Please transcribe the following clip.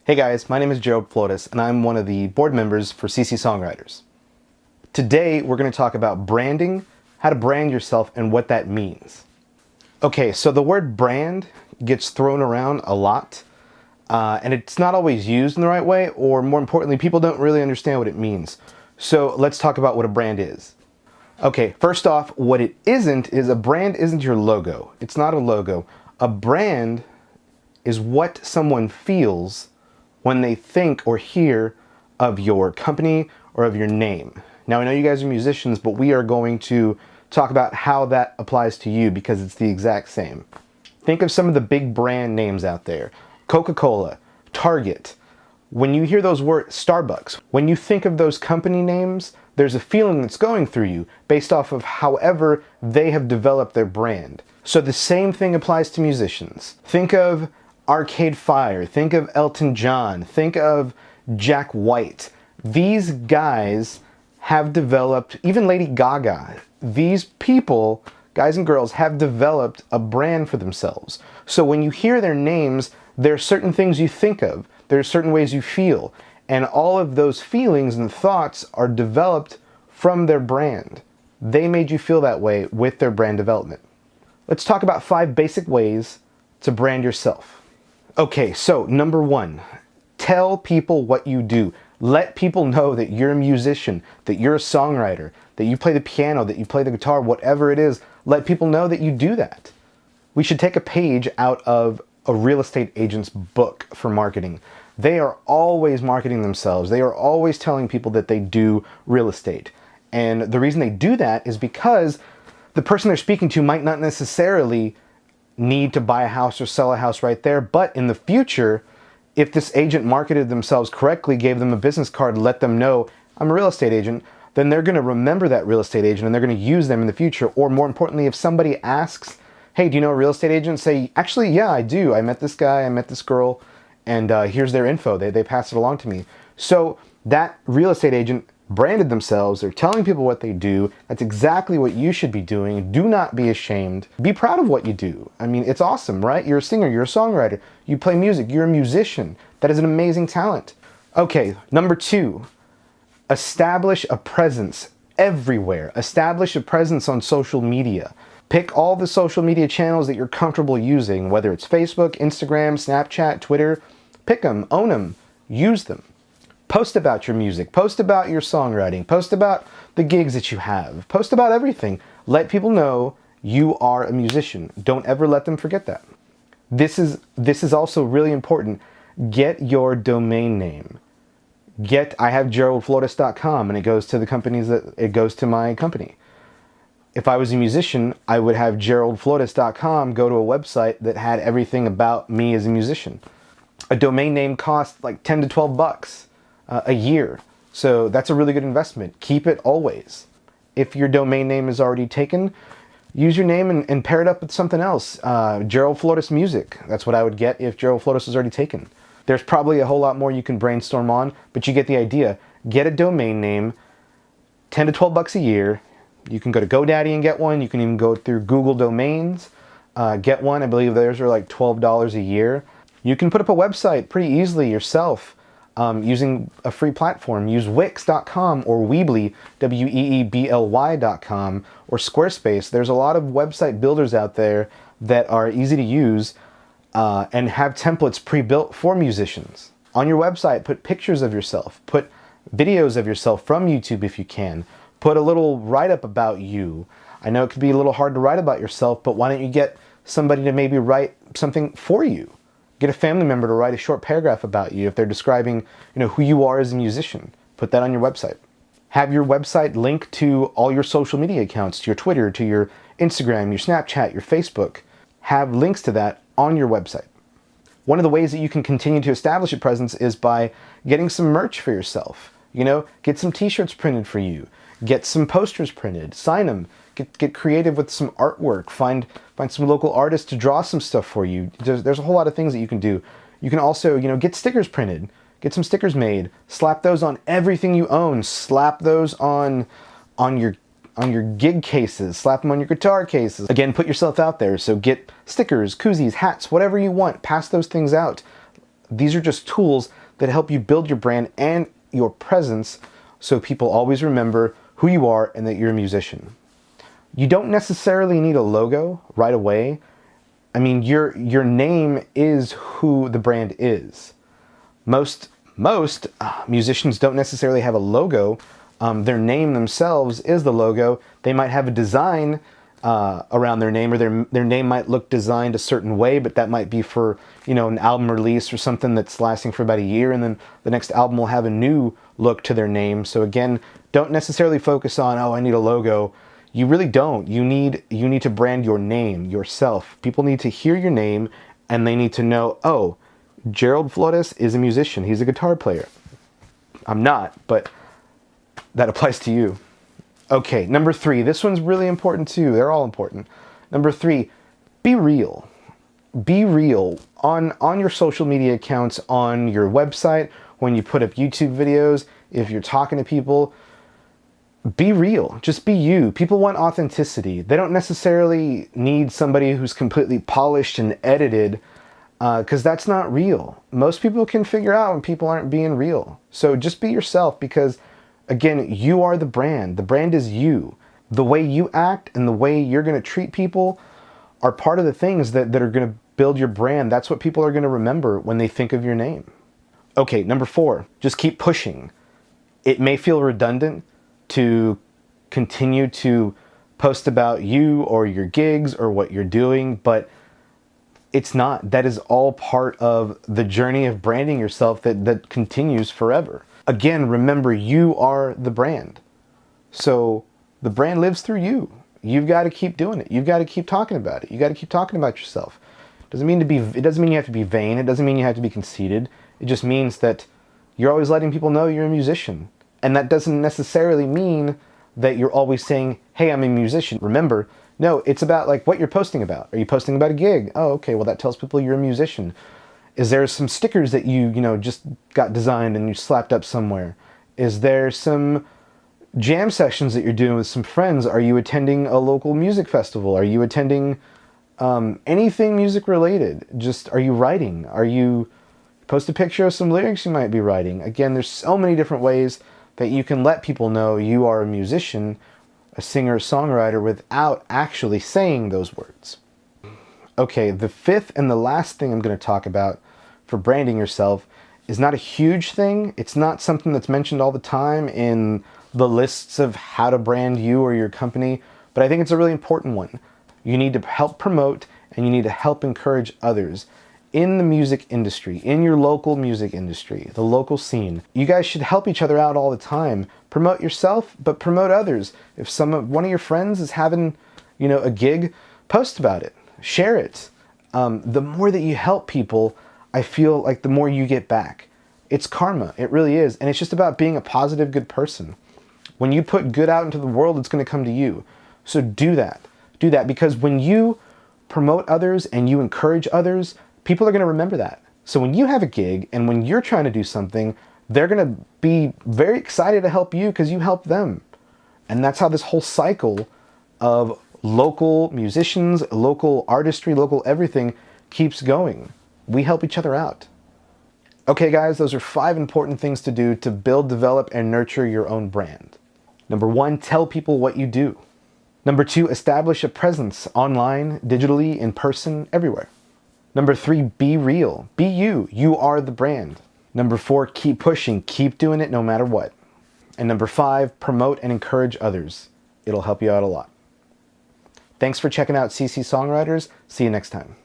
Hey guys, my name is Gerald Flores and I'm one of the board members for CC Songwriters. Today we're going to talk about branding, how to brand yourself and what that means. Okay, so the word brand gets thrown around a lot and it's not always used in the right way, or more importantly, people don't really understand what it means. So let's talk about what a brand is. Okay, first off, what it isn't is a brand isn't your logo. It's not a logo. A brand is what someone feels when they think or hear of your company or of your name. Now, I know you guys are musicians, but we are going to talk about how that applies to you because it's the exact same. Think of some of the big brand names out there. Coca-Cola, Target. When you hear those words, Starbucks, when you think of those company names, there's a feeling that's going through you based off of however they have developed their brand. So the same thing applies to musicians. Think of Arcade Fire, think of Elton John, think of Jack White. These guys have developed, even Lady Gaga, these people, guys and girls, have developed a brand for themselves. So when you hear their names, there are certain things you think of, there are certain ways you feel, and all of those feelings and thoughts are developed from their brand. They made you feel that way with their brand development. Let's talk about 5 basic ways to brand yourself. Okay, so number 1, tell people what you do. Let people know that you're a musician, that you're a songwriter, that you play the piano, that you play the guitar, whatever it is. Let people know that you do that. We should take a page out of a real estate agent's book for marketing. They are always marketing themselves. They are always telling people that they do real estate. And the reason they do that is because the person they're speaking to might not necessarily need to buy a house or sell a house right there, but in the future, if this agent marketed themselves correctly, gave them a business card, let them know, I'm a real estate agent, then they're going to remember that real estate agent and they're going to use them in the future. Or more importantly, if somebody asks, hey, do you know a real estate agent? Say, actually, yeah, I do. I met this guy, I met this girl, and here's their info. They passed it along to me. So that real estate agent branded themselves. They're telling people what they do. That's exactly what you should be doing. Do not be ashamed. Be proud of what you do. I mean, it's awesome, right? You're a singer, you're a songwriter, you play music, you're a musician. That is an amazing talent. Okay, number 2, establish a presence everywhere. Establish a presence on social media. Pick all the social media channels that you're comfortable using, whether it's Facebook, Instagram, Snapchat, Twitter. Pick them, own them, use them. Post about your music, post about your songwriting, post about the gigs that you have, post about everything. Let people know you are a musician. Don't ever let them forget that. This is also really important. Get your domain name. I have geraldflores.com and it goes to the companies it goes to my company. If I was a musician, I would have geraldflores.com go to a website that had everything about me as a musician. A domain name costs like 10 to 12 bucks a year. So that's a really good investment. Keep it always. If your domain name is already taken, use your name and pair it up with something else. Gerald Flores Music. That's what I would get if Gerald Flores was already taken. There's probably a whole lot more you can brainstorm on, but you get the idea. Get a domain name, 10 to 12 bucks a year. You can go to GoDaddy and get one. You can even go through Google Domains, get one. I believe theirs are like $12 a year. You can put up a website pretty easily yourself using a free platform. Use Wix.com or Weebly, Weebly.com, or Squarespace. There's a lot of website builders out there that are easy to use and have templates pre-built for musicians. On your website, put pictures of yourself. Put videos of yourself from YouTube if you can. Put a little write-up about you. I know it could be a little hard to write about yourself, but why don't you get somebody to maybe write something for you? Get a family member to write a short paragraph about you if they're describing, who you are as a musician. Put that on your website. Have your website linked to all your social media accounts, to your Twitter, to your Instagram, your Snapchat, your Facebook. Have links to that on your website. One of the ways that you can continue to establish a presence is by getting some merch for yourself. Get some t-shirts printed for you. Get some posters printed, sign them, get creative with some artwork, find some local artists to draw some stuff for you. There's a whole lot of things that you can do. You can also, get stickers printed, get some stickers made, slap those on everything you own, slap those on your gig cases, slap them on your guitar cases. Again, put yourself out there, so get stickers, koozies, hats, whatever you want, pass those things out. These are just tools that help you build your brand and your presence so people always remember who you are and that you're a musician. You don't necessarily need a logo right away. I mean, your name is who the brand is. Most musicians don't necessarily have a logo. Their name themselves is the logo. They might have a design around their name, or their name might look designed a certain way, but that might be for, an album release or something that's lasting for about a year, and then the next album will have a new look to their name. So again, don't necessarily focus on, oh, I need a logo. You really don't. You need to brand your name, yourself. People need to hear your name, and they need to know, oh, Gerald Flores is a musician. He's a guitar player. I'm not, but that applies to you. Okay, number 3. This one's really important too. They're all important. Number 3, be real. Be real on your social media accounts, on your website, when you put up YouTube videos, if you're talking to people. Be real. Just be you. People want authenticity. They don't necessarily need somebody who's completely polished and edited, because that's not real. Most people can figure out when people aren't being real. So just be yourself, because again, you are the brand. The brand is you. The way you act and the way you're going to treat people are part of the things that are going to build your brand. That's what people are going to remember when they think of your name. Okay, number 4, just keep pushing. It may feel redundant to continue to post about you or your gigs or what you're doing, but it's not. That is all part of the journey of branding yourself that continues forever. Again, remember, you are the brand. So the brand lives through you. You've got to keep doing it. You've got to keep talking about it. You got to keep talking about yourself. It doesn't mean you have to be vain. It doesn't mean you have to be conceited. It just means that you're always letting people know you're a musician. And that doesn't necessarily mean that you're always saying, hey, I'm a musician. Remember, no, it's about like what you're posting about. Are you posting about a gig? Oh, okay, well that tells people you're a musician. Is there some stickers that you just got designed and you slapped up somewhere? Is there some jam sessions that you're doing with some friends? Are you attending a local music festival? Are you attending anything music related? Just, are you writing? Are you post a picture of some lyrics you might be writing? Again, there's so many different ways that you can let people know you are a musician, a singer, songwriter, without actually saying those words. Okay, the 5th and the last thing I'm going to talk about for branding yourself is not a huge thing. It's not something that's mentioned all the time in the lists of how to brand you or your company, but I think it's a really important one. You need to help promote and you need to help encourage others in the music industry, in your local music industry, the local scene. You guys should help each other out all the time. Promote yourself, but promote others. If one of your friends is having, a gig, post about it, share it. The more that you help people, I feel like the more you get back. It's karma, it really is. And it's just about being a positive, good person. When you put good out into the world, it's going to come to you. So do that. Do that, because when you promote others and you encourage others, people are going to remember that. So when you have a gig and when you're trying to do something, they're going to be very excited to help you because you help them. And that's how this whole cycle of local musicians, local artistry, local everything keeps going. We help each other out. Okay guys, those are 5 important things to do to build, develop, and nurture your own brand. Number 1, tell people what you do. Number 2, establish a presence online, digitally, in person, everywhere. Number 3, be real. Be you. You are the brand. Number 4, keep pushing. Keep doing it no matter what. And number 5, promote and encourage others. It'll help you out a lot. Thanks for checking out CC Songwriters. See you next time.